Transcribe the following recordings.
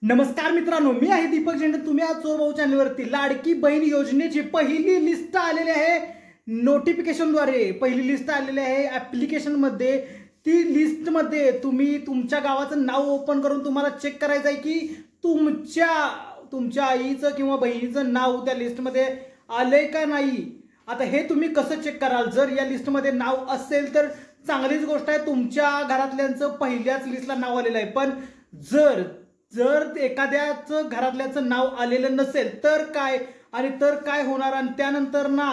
नमस्कार मित्रांनो, मी आहे दीपक झेंडे. तुम्ही आज चोर भाऊ चॅनलवरती लाडकी बहीण योजनेची पहिली लिस्ट आलेली आहे. नोटिफिकेशनद्वारे पहिली लिस्ट आलेली आहे ॲप्लिकेशनमध्ये. ती लिस्टमध्ये तुम्ही तुमच्या गावाचं नाव ओपन करून तुम्हाला चेक करायचं आहे की तुमच्या आईचं किंवा बहिणीचं नाव त्या लिस्टमध्ये आलंय का नाही. आता हे तुम्ही कसं चेक कराल? जर या लिस्टमध्ये नाव असेल तर चांगलीच गोष्ट आहे, तुमच्या घरातल्यांचं पहिल्याच लिस्टला नाव आलेलं आहे. पण जर एखाद्याचं घरातल्याचं नाव आलेलं नसेल तर काय होणार? आणि त्यानंतर ना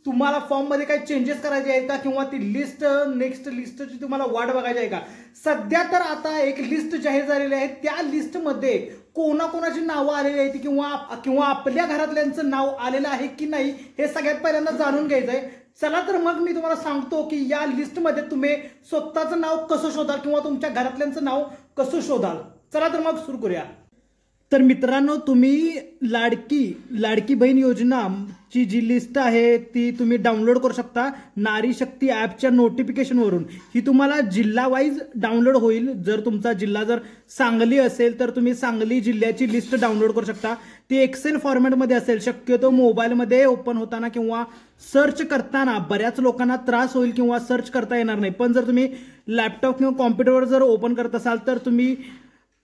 तुम्हाला फॉर्म मध्ये काही चेंजेस करायचे आहेत का, किंवा ती नेक्स्ट लिस्टची तुम्हाला वाट बघायची आहे का? सध्या तर आता एक लिस्ट जाहीर झालेली आहे. त्या लिस्टमध्ये कोणाकोणाची नावं आलेली आहेत किंवा आपल्या घरातल्यांचं नाव आलेलं आहे की नाही हे सगळ्यात पहिल्यांदा जाणून घ्यायचं आहे. चला तर मग मी तुम्हाला सांगतो की या लिस्टमध्ये तुम्ही स्वतःचं नाव कसं शोधाल किंवा तुमच्या घरातल्यांचं नाव कसं शोधाल. चला तर मग सुरू करूया. तर मित्रांनो, तुम्ही लाडकी बहीण योजनाची जी लिस्ट आहे ती तुम्ही डाउनलोड करू शकता नारी शक्ती ॲपच्या नोटिफिकेशनवरून. ही तुम्हाला जिल्हा वाईज डाउनलोड होईल. जर तुमचा जिल्हा सांगली असेल तर तुम्ही सांगली जिल्ह्याची लिस्ट डाउनलोड करू शकता. ती एक्सेल फॉर्मॅटमध्ये असेल. शक्यतो मोबाईलमध्ये ओपन होताना किंवा सर्च करताना बऱ्याच लोकांना त्रास होईल किंवा सर्च करता येणार नाही. पण जर तुम्ही लॅपटॉप किंवा कॉम्प्युटरवर जर ओपन करत असाल तर तुम्ही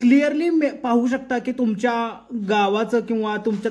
क्लिअरली पाहू शकता की तुमच्या गावाचं किंवा तुमच्या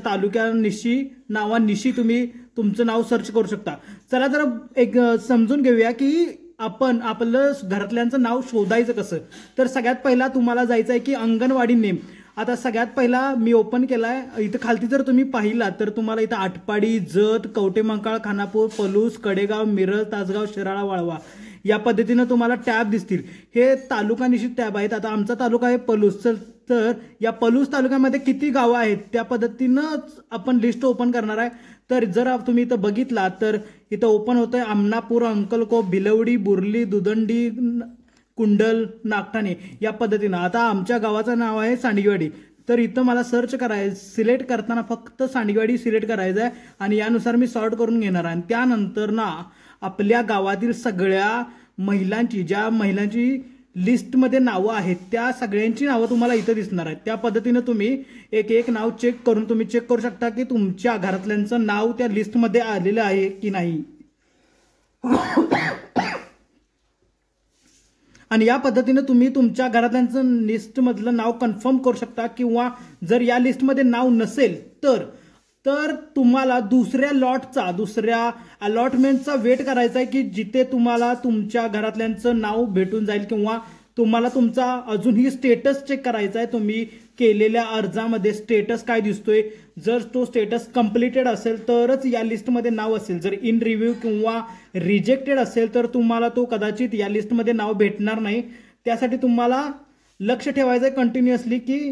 नावानिशी तुम्ही तुमचं नाव सर्च करू शकता. चला तर एक समजून घेऊया की आपण आपलं घरातल्यांचं नाव शोधायचं कसं. तर सगळ्यात पहिला तुम्हाला जायचं आहे की अंगणवाडी नेम. आता सगळ्यात पहिला मी ओपन केलाय. इथं खालती जर तुम्ही पाहिला तर तुम्हाला इथं आटपाडी, जत, कवटेमंकाळ, खानापूर, पलूस, कडेगाव, मिरज, तासगाव, शिराळा, वाळवा या पद्धतीनं तुम्हाला टॅब दिसतील. हे तालुका निश्चित टॅब आहेत. आता आमचा तालुका आहे पलूस. तर या पलूस तालुक्यामध्ये किती गावं आहेत त्या पद्धतीनंच आपण लिस्ट ओपन करणार आहे. तर जर तुम्ही इथं बघितला तर इथं ओपन होतंय आमनापूर, अंकलकोप, भिलवडी, बुर्ली, दुदंडी, कुंडल, नागठाणे या पद्धतीनं. आता आमच्या गावाचं नाव आहे सांडगेवाडी. तर इथं मला सर्च करायचं, सिलेक्ट करताना फक्त सांडगेवाडी सिलेक्ट करायचं आहे आणि यानुसार मी सॉर्ट करून घेणार आहे. आणि त्यानंतर ना आपल्या गावातील सगळ्या ज्या महिलांची लिस्टमध्ये नावं आहेत त्या सगळ्यांची नावं तुम्हाला इथं दिसणार आहेत. त्या पद्धतीनं तुम्ही एक नाव चेक करू शकता की तुमच्या घरातल्यांचं नाव त्या लिस्टमध्ये आलेलं आहे की नाही. आणि या पद्धतीने तुम्ही तुमच्या घरातल्यांचं लिस्टमधलं नाव कन्फर्म करू शकता. किंवा जर या लिस्टमध्ये नाव नसेल तर तुम्हाला दुसऱ्या अलॉटमेंटचा वेट करायचा आहे की जिथे तुम्हाला तुमच्या घरातल्यांचं नाव भेटून जाईल. किंवा तुम्हाला तुमचा अजूनही स्टेटस चेक करायचा आहे. तुम्ही केलेल्या अर्जामध्ये स्टेटस काय दिसतोय. जर तो स्टेटस कंप्लीटेड असेल तरच या लिस्टमध्ये नाव असेल. जर इन रिव्ह्यू किंवा रिजेक्टेड असेल तर तुम्हाला तो कदाचित या लिस्टमध्ये नाव भेटणार नाही. त्यासाठी तुम्हाला लक्ष ठेवायचं आहे कंटिन्युअसली की